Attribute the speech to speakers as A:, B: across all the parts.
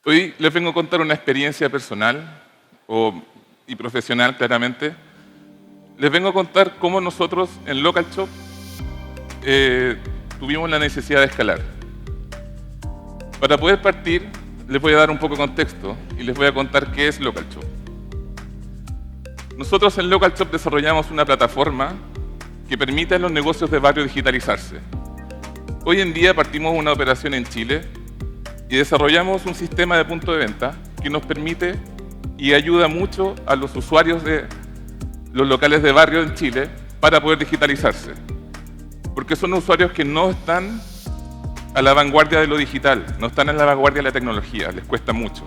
A: Hoy les vengo a contar una experiencia personal y profesional, claramente. Les vengo a contar cómo nosotros en Local Shop tuvimos la necesidad de escalar. Para poder partir, les voy a dar un poco de contexto y les voy a contar qué es Local Shop. Nosotros en Local Shop desarrollamos una plataforma que permite a los negocios de barrio digitalizarse. Hoy en día partimos una operación en Chile y desarrollamos un sistema de punto de venta que nos permite y ayuda mucho a los usuarios de los locales de barrio en Chile para poder digitalizarse. Porque son usuarios que no están a la vanguardia de lo digital, no están en la vanguardia de la tecnología, les cuesta mucho.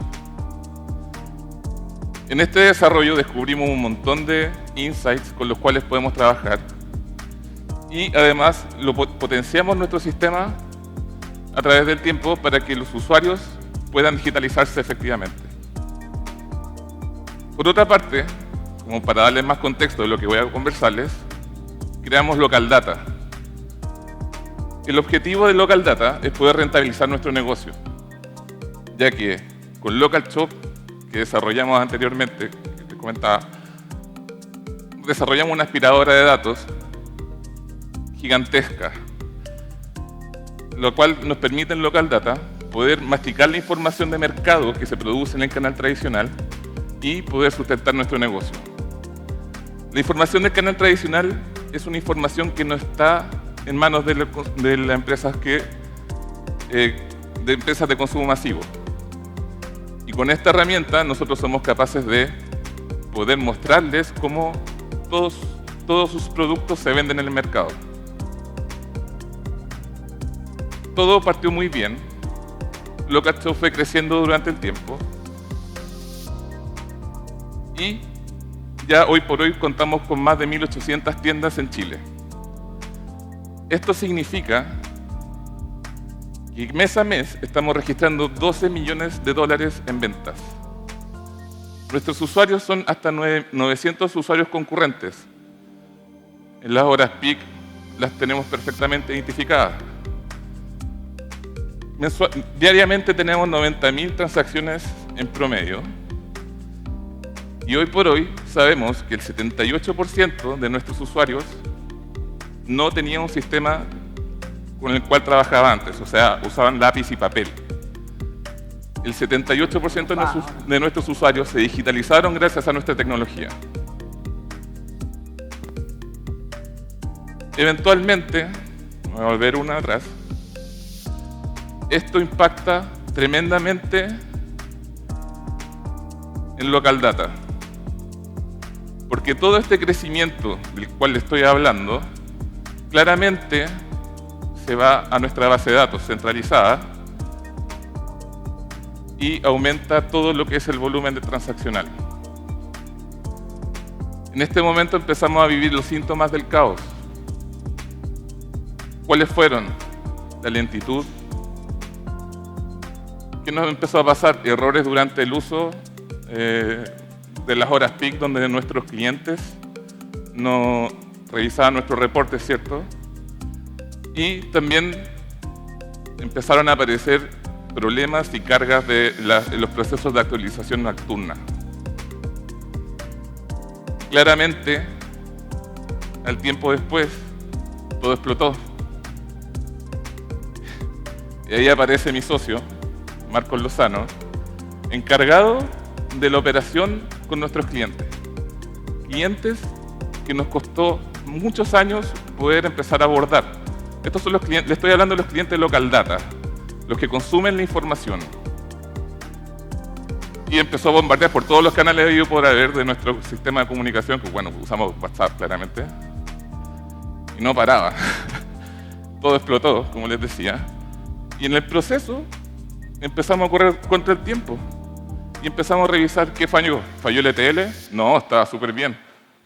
A: En este desarrollo descubrimos un montón de insights con los cuales podemos trabajar y además potenciamos nuestro sistema a través del tiempo para que los usuarios puedan digitalizarse efectivamente. Por otra parte, como para darles más contexto de lo que voy a conversarles, creamos Local Data. El objetivo de Local Data es poder rentabilizar nuestro negocio, ya que con Local Shop, que desarrollamos anteriormente, que te comentaba, desarrollamos una aspiradora de datos gigantesca, lo cual nos permite en Local Data poder masticar la información de mercado que se produce en el canal tradicional y poder sustentar nuestro negocio. La información del canal tradicional es una información que no está en manos de las empresas de empresas de consumo masivo. Y con esta herramienta nosotros somos capaces de poder mostrarles cómo todos sus productos se venden en el mercado. Todo partió muy bien. Local Shop fue creciendo durante el tiempo. Y ya hoy por hoy contamos con más de 1.800 tiendas en Chile. Esto significa que mes a mes estamos registrando $12 millones en ventas. Nuestros usuarios son hasta 900 usuarios concurrentes. En las horas peak las tenemos perfectamente identificadas. Diariamente tenemos 90.000 transacciones en promedio. Y hoy por hoy sabemos que el 78% de nuestros usuarios no tenían un sistema con el cual trabajaba antes, o sea, usaban lápiz y papel. El 78% de nuestros usuarios se digitalizaron gracias a nuestra tecnología. Eventualmente, voy a volver una atrás, esto impacta tremendamente en Local Data. Porque todo este crecimiento del cual le estoy hablando, claramente se va a nuestra base de datos centralizada y aumenta todo lo que es el volumen transaccional. En este momento empezamos a vivir los síntomas del caos. ¿Cuáles fueron? La lentitud, que nos empezó a pasar errores durante el uso de las horas peak, donde nuestros clientes no revisaban nuestros reportes, ¿cierto? Y también empezaron a aparecer problemas y cargas de los procesos de actualización nocturna. Claramente, al tiempo después, todo explotó. Y ahí aparece mi socio, Marcos Lozano, encargado de la operación con nuestros clientes. Clientes que nos costó muchos años poder empezar a abordar. Estos son los clientes, le estoy hablando de los clientes de Local Data, los que consumen la información. Y empezó a bombardear por todos los canales habidos por haber de nuestro sistema de comunicación, que bueno, usamos WhatsApp claramente, y no paraba. Todo explotó, como les decía. Y en el proceso empezamos a correr contra el tiempo. Y empezamos a revisar qué falló. ¿Falló el ETL? No, estaba súper bien.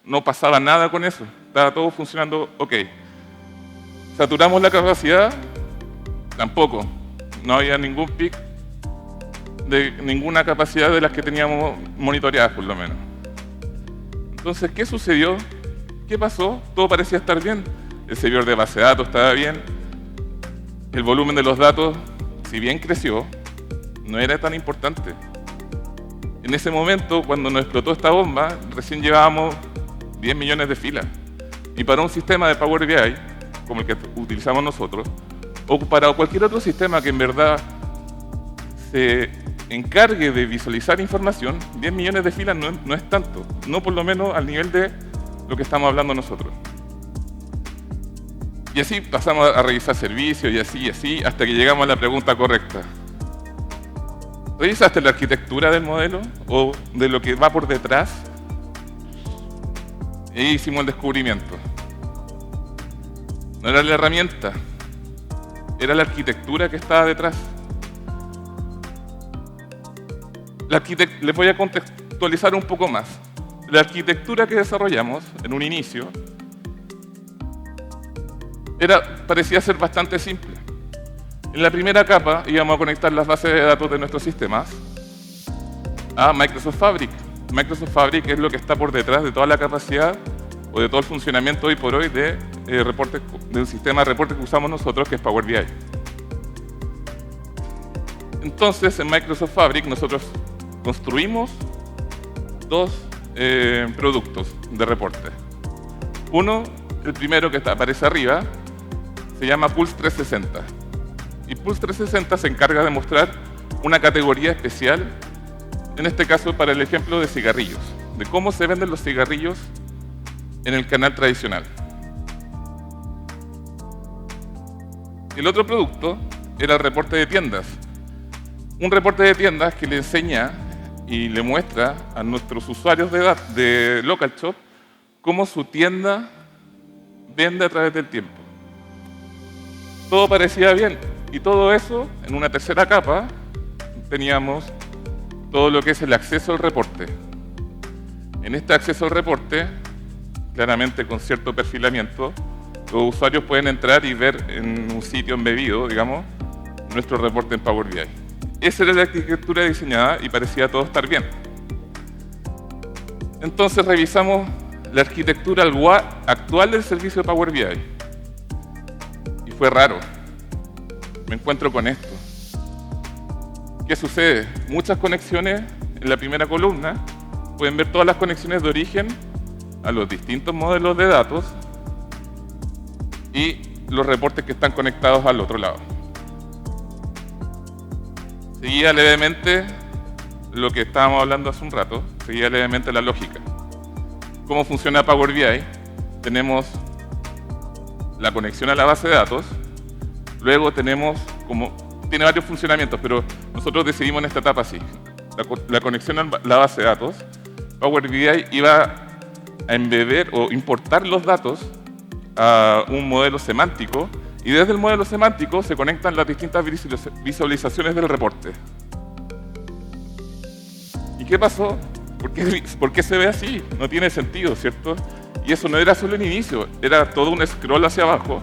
A: No pasaba nada con eso. Estaba todo funcionando ok. ¿Saturamos la capacidad? Tampoco. No había ningún pic de ninguna capacidad de las que teníamos monitoreadas, por lo menos. Entonces, ¿qué sucedió? ¿Qué pasó? Todo parecía estar bien. El servidor de base de datos estaba bien. El volumen de los datos, si bien creció, no era tan importante. En ese momento, cuando nos explotó esta bomba, recién llevábamos 10 millones de filas. Y para un sistema de Power BI, como el que utilizamos nosotros, o para cualquier otro sistema que en verdad se encargue de visualizar información, 10 millones de filas no es tanto, no por lo menos al nivel de lo que estamos hablando nosotros. Y así pasamos a revisar servicios y así, hasta que llegamos a la pregunta correcta. ¿Revisaste la arquitectura del modelo o de lo que va por detrás? Y ahí hicimos el descubrimiento. No era la herramienta, era la arquitectura que estaba detrás. Les voy a contextualizar un poco más. La arquitectura que desarrollamos en un inicio parecía ser bastante simple. En la primera capa íbamos a conectar las bases de datos de nuestros sistemas a Microsoft Fabric. Microsoft Fabric es lo que está por detrás de toda la capacidad o de todo el funcionamiento hoy por hoy de un sistema de reportes que usamos nosotros, que es Power BI. Entonces, en Microsoft Fabric nosotros construimos dos productos de reporte. Uno, el primero que aparece arriba, se llama Pulse 360. Y Pulse 360 se encarga de mostrar una categoría especial, en este caso para el ejemplo de cigarrillos, de cómo se venden los cigarrillos en el canal tradicional. El otro producto era el reporte de tiendas. Un reporte de tiendas que le enseña y le muestra a nuestros usuarios de Local Shop cómo su tienda vende a través del tiempo. Todo parecía bien, y todo eso, en una tercera capa, teníamos todo lo que es el acceso al reporte. En este acceso al reporte, claramente con cierto perfilamiento, los usuarios pueden entrar y ver en un sitio embebido, digamos, nuestro reporte en Power BI. Esa era la arquitectura diseñada y parecía todo estar bien. Entonces revisamos la arquitectura actual del servicio de Power BI. Y fue raro. Me encuentro con esto. ¿Qué sucede? Muchas conexiones en la primera columna. Pueden ver todas las conexiones de origen a los distintos modelos de datos y los reportes que están conectados al otro lado. Seguía levemente lo que estábamos hablando hace un rato, seguía levemente la lógica. ¿Cómo funciona Power BI? Tenemos la conexión a la base de datos, luego tenemos tiene varios funcionamientos, pero nosotros decidimos en esta etapa así. La conexión a la base de datos, Power BI iba a embeber o importar los datos a un modelo semántico, y desde el modelo semántico se conectan las distintas visualizaciones del reporte. ¿Y qué pasó? ¿Por qué se ve así? No tiene sentido, ¿cierto? Y eso no era solo el inicio, era todo un scroll hacia abajo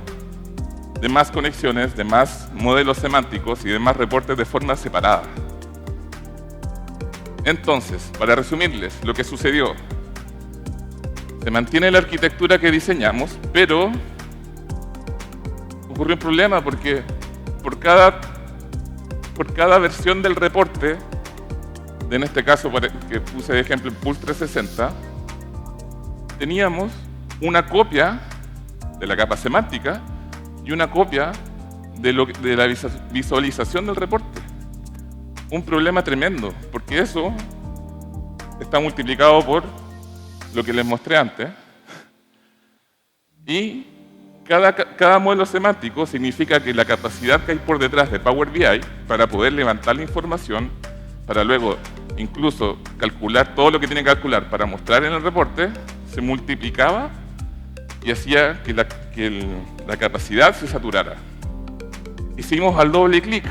A: de más conexiones, de más modelos semánticos y de más reportes de forma separada. Entonces, para resumirles lo que sucedió, se mantiene la arquitectura que diseñamos, pero ocurrió un problema porque por cada versión del reporte, en este caso que puse de ejemplo en Pulse 360, teníamos una copia de la capa semántica y una copia de la visualización del reporte. Un problema tremendo, porque eso está multiplicado por lo que les mostré antes, y cada modelo semántico significa que la capacidad que hay por detrás de Power BI para poder levantar la información, para luego incluso calcular todo lo que tiene que calcular para mostrar en el reporte, se multiplicaba y hacía que la capacidad se saturara. Hicimos al doble clic.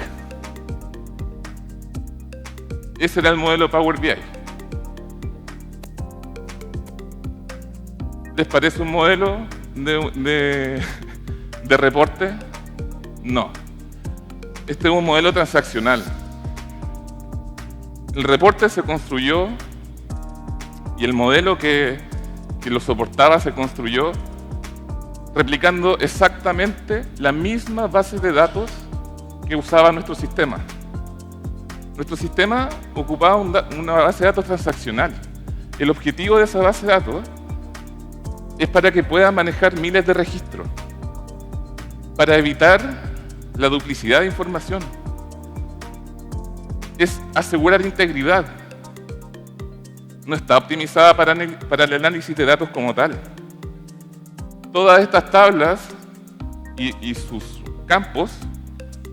A: Ese era el modelo Power BI. ¿Les parece un modelo de reporte? No. Este es un modelo transaccional. El reporte se construyó y el modelo que lo soportaba se construyó replicando exactamente la misma base de datos que usaba nuestro sistema. Nuestro sistema ocupaba una base de datos transaccional. El objetivo de esa base de datos es para que pueda manejar miles de registros, para evitar la duplicidad de información. Es asegurar integridad. No está optimizada para el análisis de datos como tal. Todas estas tablas y sus campos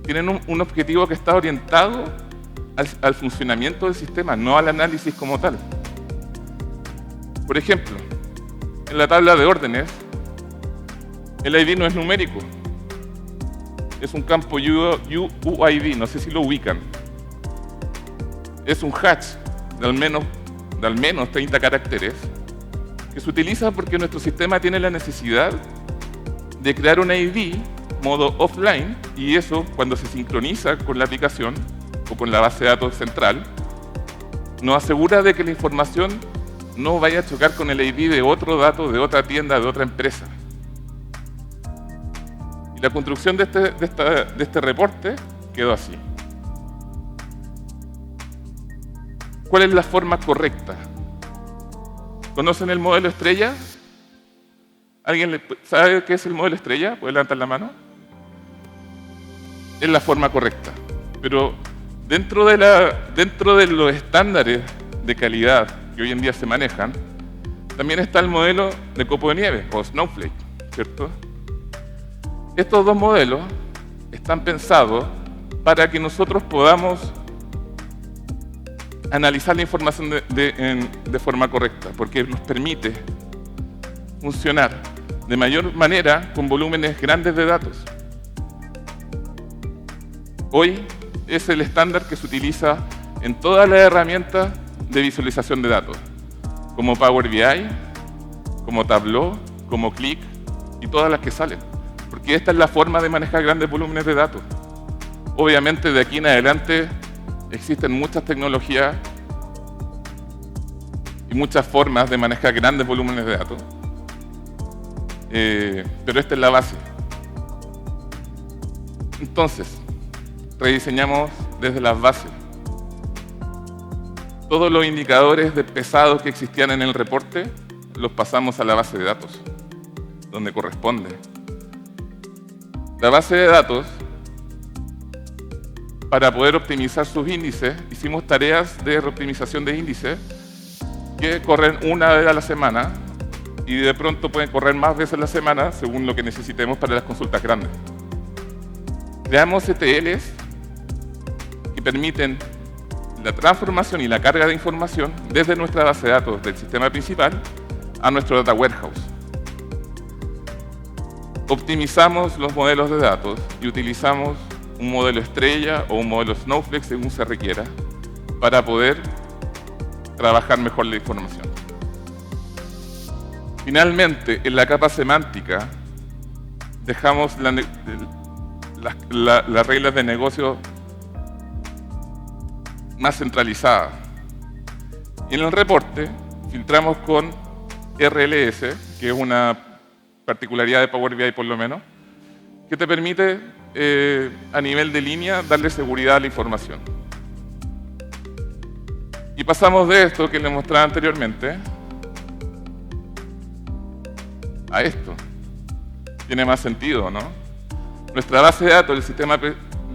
A: tienen un objetivo que está orientado al funcionamiento del sistema, no al análisis como tal. Por ejemplo, en la tabla de órdenes, el ID no es numérico. Es un campo UID, no sé si lo ubican. Es un hash de al menos 30 caracteres que se utiliza porque nuestro sistema tiene la necesidad de crear un ID modo offline, y eso, cuando se sincroniza con la aplicación o con la base de datos central, nos asegura de que la información no vaya a chocar con el ID de otro dato, de otra tienda, de otra empresa. Y la construcción de este reporte quedó así. ¿Cuál es la forma correcta? ¿Conocen el modelo estrella? ¿Alguien sabe qué es el modelo estrella? ¿Puede levantar la mano? Es la forma correcta. Pero dentro de los estándares de calidad que hoy en día se manejan, también está el modelo de copo de nieve, o Snowflake, ¿cierto? Estos dos modelos están pensados para que nosotros podamos analizar la información de forma correcta, porque nos permite funcionar de mayor manera con volúmenes grandes de datos. Hoy es el estándar que se utiliza en todas las herramientas de visualización de datos, como Power BI, como Tableau, como Qlik y todas las que salen, porque esta es la forma de manejar grandes volúmenes de datos. Obviamente de aquí en adelante existen muchas tecnologías y muchas formas de manejar grandes volúmenes de datos, pero esta es la base. Entonces, rediseñamos desde las bases. Todos los indicadores de pesados que existían en el reporte los pasamos a la base de datos, donde corresponde. La base de datos, para poder optimizar sus índices, hicimos tareas de optimización de índices que corren una vez a la semana y de pronto pueden correr más veces a la semana según lo que necesitemos para las consultas grandes. Creamos ETLs que permiten la transformación y la carga de información desde nuestra base de datos del sistema principal a nuestro data warehouse. Optimizamos los modelos de datos y utilizamos un modelo estrella o un modelo Snowflake según se requiera para poder trabajar mejor la información. Finalmente, en la capa semántica dejamos las reglas de negocio más centralizadas. Y en el reporte filtramos con RLS, que es una particularidad de Power BI por lo menos, que te permite a nivel de línea darle seguridad a la información. Y pasamos de esto que les mostraba anteriormente a esto. Tiene más sentido, ¿no? Nuestra base de datos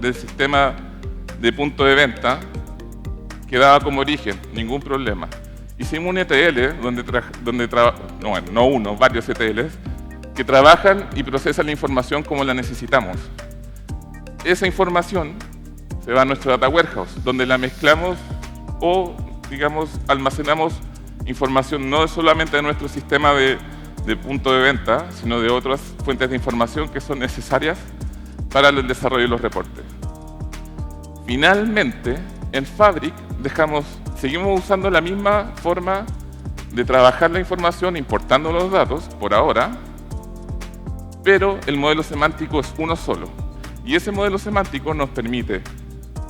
A: del sistema de punto de venta quedaba como origen, ningún problema. Hicimos un ETL varios ETLs que trabajan y procesan la información como la necesitamos. Esa información se va a nuestro data warehouse, donde la mezclamos o, digamos, almacenamos información no solamente de nuestro sistema de punto de venta, sino de otras fuentes de información que son necesarias para el desarrollo de los reportes. Finalmente, en Fabric seguimos usando la misma forma de trabajar la información, importando los datos, por ahora, pero el modelo semántico es uno solo. Y ese modelo semántico nos permite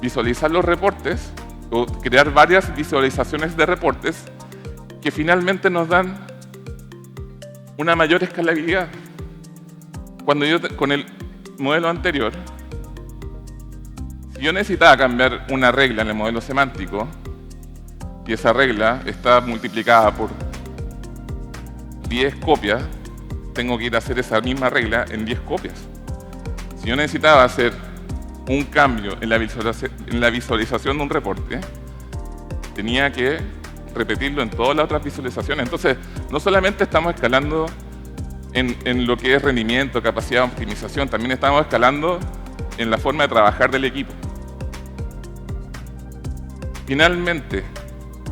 A: visualizar los reportes o crear varias visualizaciones de reportes que finalmente nos dan una mayor escalabilidad. Cuando con el modelo anterior, Si yo necesitaba cambiar una regla en el modelo semántico, y esa regla está multiplicada por 10 copias, tengo que ir a hacer esa misma regla en 10 copias. Si yo necesitaba hacer un cambio en la visualización de un reporte, tenía que repetirlo en todas las otras visualizaciones. Entonces, no solamente estamos escalando en lo que es rendimiento, capacidad de optimización, también estamos escalando en la forma de trabajar del equipo. Finalmente,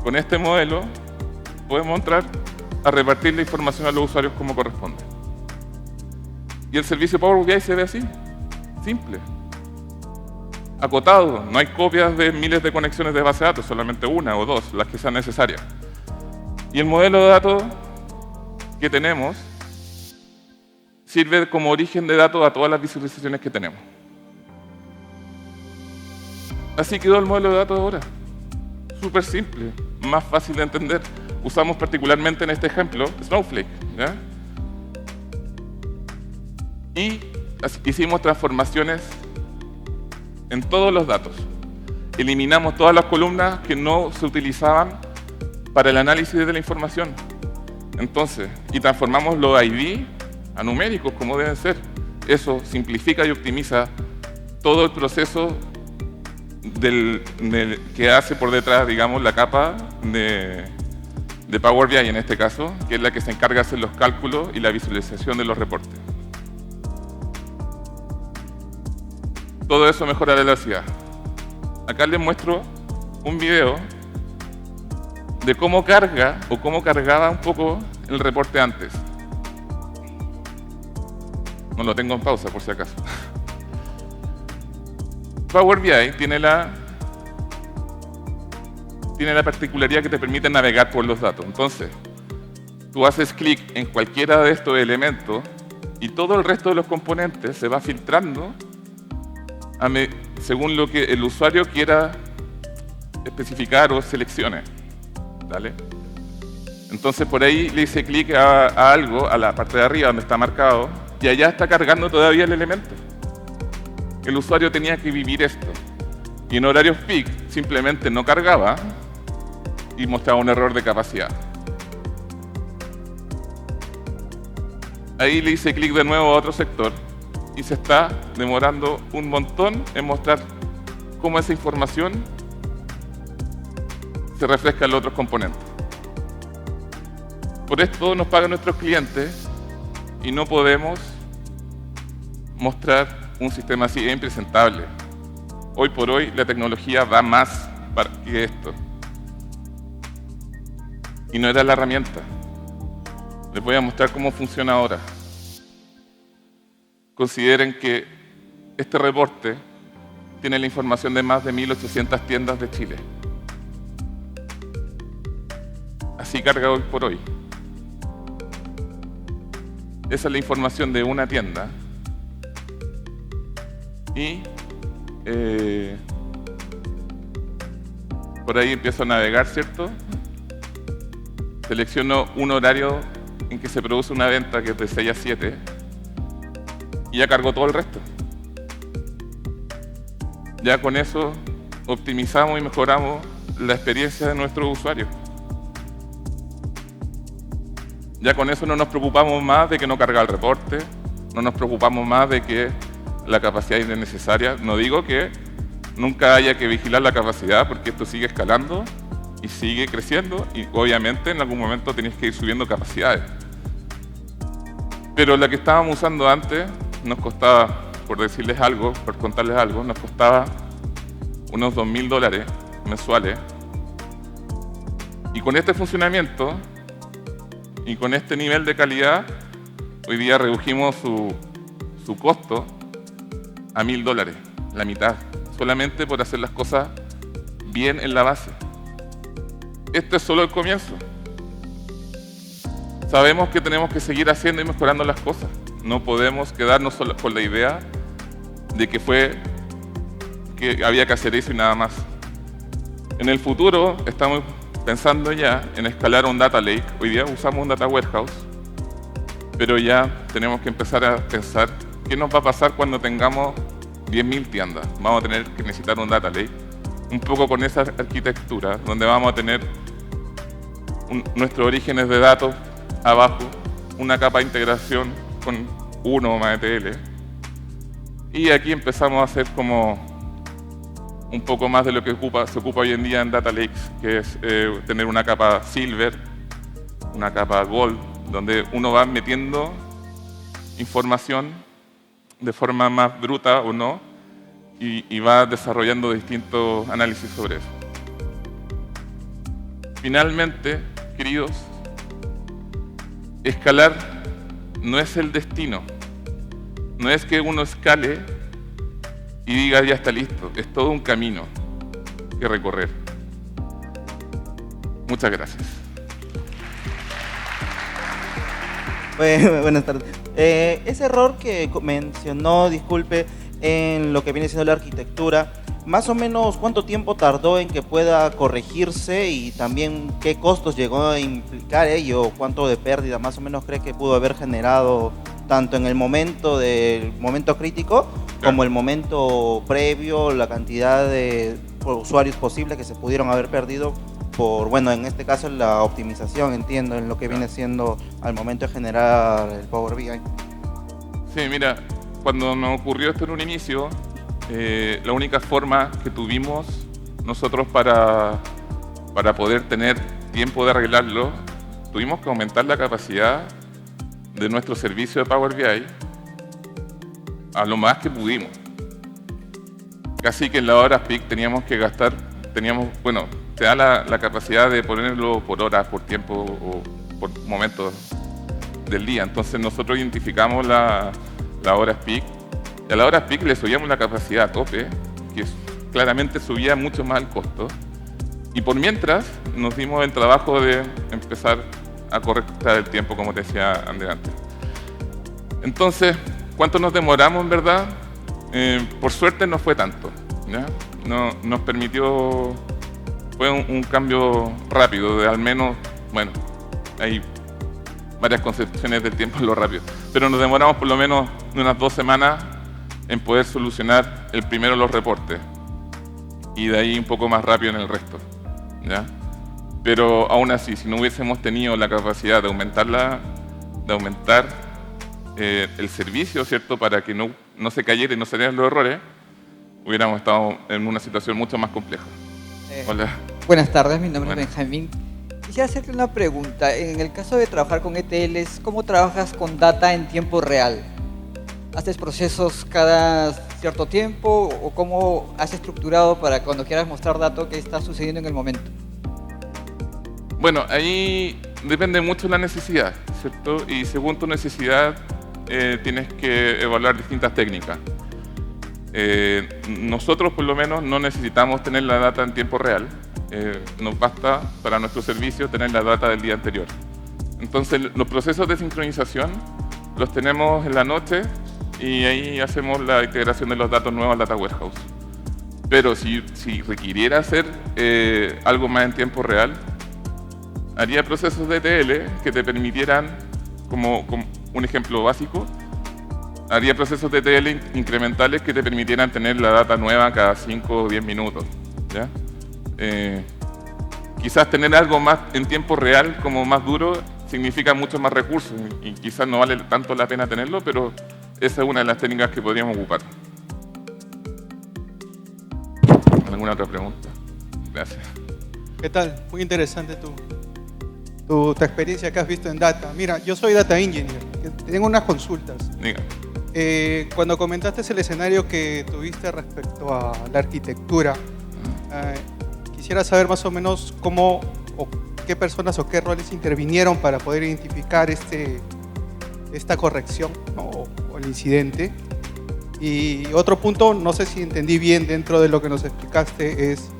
A: con este modelo, podemos entrar a repartir la información a los usuarios como corresponde. Y el servicio Power BI se ve así, simple, acotado. No hay copias de miles de conexiones de base de datos, solamente una o dos, las que sean necesarias. Y el modelo de datos que tenemos sirve como origen de datos a todas las visualizaciones que tenemos. Así quedó el modelo de datos ahora. Súper simple, más fácil de entender. Usamos particularmente en este ejemplo Snowflake, ¿ya? Y hicimos transformaciones en todos los datos. Eliminamos todas las columnas que no se utilizaban para el análisis de la información. Entonces, y transformamos los ID a numéricos como deben ser. Eso simplifica y optimiza todo el proceso que hace por detrás, digamos, la capa de Power BI en este caso, que es la que se encarga de hacer los cálculos y la visualización de los reportes. Todo eso mejora la velocidad. Acá les muestro un video de cómo carga o cómo cargaba un poco el reporte antes. No lo tengo en pausa por si acaso. Power BI tiene la particularidad que te permite navegar por los datos. Entonces, tú haces clic en cualquiera de estos elementos y todo el resto de los componentes se va filtrando según lo que el usuario quiera especificar o seleccione. ¿Dale? Entonces, por ahí le hice clic a algo, a la parte de arriba donde está marcado, y allá está cargando todavía el elemento. El usuario tenía que vivir esto. Y en horarios peak simplemente no cargaba y mostraba un error de capacidad. Ahí le hice clic de nuevo a otro sector y se está demorando un montón en mostrar cómo esa información se refleja en los otros componentes. Por esto nos pagan nuestros clientes y no podemos mostrar un sistema así, es impresentable. Hoy por hoy la tecnología va más que esto. Y no era la herramienta. Les voy a mostrar cómo funciona ahora. Consideren que este reporte tiene la información de más de 1.800 tiendas de Chile. Así carga hoy por hoy. Esa es la información de una tienda. Y por ahí empiezo a navegar, ¿cierto? Selecciono un horario en que se produce una venta que es de 6 a 7 y ya cargo todo el resto. Ya con eso optimizamos y mejoramos la experiencia de nuestros usuarios. Ya con eso no nos preocupamos más de que no carga el reporte, no nos preocupamos más de que la capacidad es innecesaria. No digo que nunca haya que vigilar la capacidad, porque esto sigue escalando y sigue creciendo y obviamente en algún momento tenéis que ir subiendo capacidades. Pero la que estábamos usando antes nos costaba, por decirles algo, por contarles algo, nos costaba unos $2.000 mensuales. Y con este funcionamiento y con este nivel de calidad, hoy día redujimos su costo a $1.000, la mitad, solamente por hacer las cosas bien en la base. Este es solo el comienzo. Sabemos que tenemos que seguir haciendo y mejorando las cosas. No podemos quedarnos solo con la idea de que había que hacer eso y nada más. En el futuro estamos pensando ya en escalar un data lake. Hoy día usamos un data warehouse, pero ya tenemos que empezar a pensar qué nos va a pasar cuando tengamos 10.000 tiendas. Vamos a tener que necesitar un data lake, un poco con esa arquitectura, donde vamos a tener nuestros orígenes de datos abajo, una capa de integración con uno o más ETL. Y aquí empezamos a hacer como un poco más de lo que se ocupa hoy en día en Data Lakes, que es tener una capa Silver, una capa Gold, donde uno va metiendo información de forma más bruta o no, y va desarrollando distintos análisis sobre eso. Finalmente, queridos, escalar no es el destino. No es que uno escale y diga ya está listo. Es todo un camino que recorrer. Muchas gracias.
B: Buenas tardes. Ese error que mencionó, disculpe, en lo que viene siendo la arquitectura, más o menos cuánto tiempo tardó en que pueda corregirse y también qué costos llegó a implicar ello, cuánto de pérdida más o menos cree que pudo haber generado tanto en el momento del momento crítico como el momento previo, la cantidad de usuarios posibles que se pudieron haber perdido por, bueno, en este caso la optimización, entiendo, en lo que viene siendo al momento de generar el Power BI.
A: Sí, mira, cuando nos ocurrió esto en un inicio, la única forma que tuvimos nosotros para poder tener tiempo de arreglarlo, tuvimos que aumentar la capacidad de nuestro servicio de Power BI a lo más que pudimos. Casi que en las horas peak teníamos que gastar, bueno, te da la capacidad de ponerlo por horas, por tiempo o por momentos del día. Entonces nosotros identificamos las horas peak. Y a las horas peak le subíamos la capacidad a tope, que claramente subía mucho más el costo. Y por mientras nos dimos el trabajo de empezar a correctar el tiempo, como te decía Andrés antes. Entonces, ¿cuánto nos demoramos en verdad? Por suerte no fue tanto, ¿ya? Nos permitió, fue un cambio rápido, de al menos, bueno, hay varias concepciones del tiempo en lo rápido, pero nos demoramos por lo menos unas 2 semanas en poder solucionar primero los reportes y de ahí un poco más rápido en el resto, ¿ya? Pero aún así, si no hubiésemos tenido la capacidad de aumentar el servicio, ¿cierto?, para que no se cayera y no se dieran los errores, hubiéramos estado en una situación mucho más compleja. Hola.
C: Buenas tardes, mi nombre es Benjamín. Quisiera hacerte una pregunta. En el caso de trabajar con ETLs, ¿cómo trabajas con data en tiempo real? ¿Haces procesos cada cierto tiempo o cómo has estructurado para cuando quieras mostrar datos qué está sucediendo en el momento?
A: Bueno, ahí depende mucho de la necesidad, ¿cierto? Y según tu necesidad tienes que evaluar distintas técnicas. Nosotros por lo menos no necesitamos tener la data en tiempo real. Nos basta para nuestro servicio tener la data del día anterior. Entonces los procesos de sincronización los tenemos en la noche y ahí hacemos la integración de los datos nuevos al Data Warehouse. Pero si requiriera hacer algo más en tiempo real, haría procesos de ETL que te permitieran, como un ejemplo básico, haría procesos de ETL incrementales que te permitieran tener la data nueva cada 5 o 10 minutos, ¿ya? Quizás tener algo más en tiempo real, como más duro, significa muchos más recursos y quizás no vale tanto la pena tenerlo, pero esa es una de las técnicas que podríamos ocupar. ¿Alguna otra pregunta? Gracias.
D: ¿Qué tal? Muy interesante tu experiencia que has visto en Data. Mira, yo soy Data Engineer, tengo unas consultas.
A: Diga.
D: Cuando comentaste el escenario que tuviste respecto a la arquitectura, quisiera saber más o menos cómo o qué personas o qué roles intervinieron para poder identificar esta corrección, ¿no? o el incidente. Y otro punto, no sé si entendí bien dentro de lo que nos explicaste, es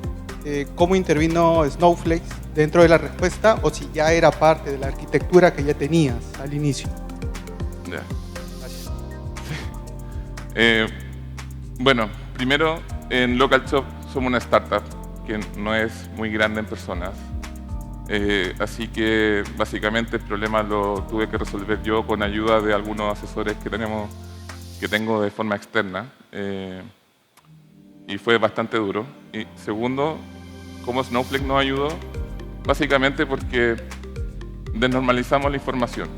D: cómo intervino Snowflake dentro de la respuesta o si ya era parte de la arquitectura que ya tenías al inicio.
A: Ya. Bueno, primero, en LocalShop somos una startup que no es muy grande en personas. Así que básicamente el problema lo tuve que resolver yo con ayuda de algunos asesores que tengo de forma externa. y fue bastante duro. Y segundo, cómo Snowflake nos ayudó, básicamente porque desnormalizamos la información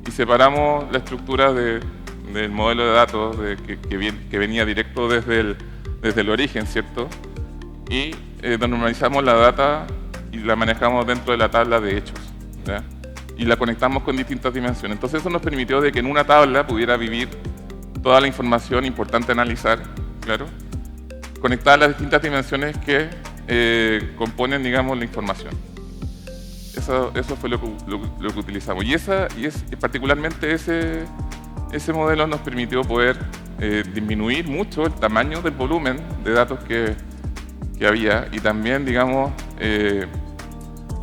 A: y separamos la estructura del modelo de datos que venía directo desde el origen, ¿cierto? Y desnormalizamos la data y la manejamos dentro de la tabla de hechos, ¿ya? Y la conectamos con distintas dimensiones. Entonces eso nos permitió de que en una tabla pudiera vivir toda la información importante a analizar, claro, conectada a las distintas dimensiones que componen, digamos, la información. Eso fue lo que utilizamos. Y particularmente ese modelo nos permitió poder disminuir mucho el tamaño del volumen de datos que había, y también, digamos,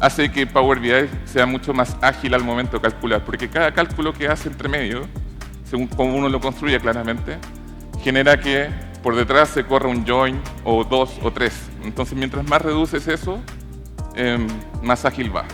A: hace que Power BI sea mucho más ágil al momento de calcular, porque cada cálculo que hace entre medio, según cómo uno lo construye claramente, genera que por detrás se corra un join o 2 o 3. Entonces, mientras más reduces eso, más ágil va.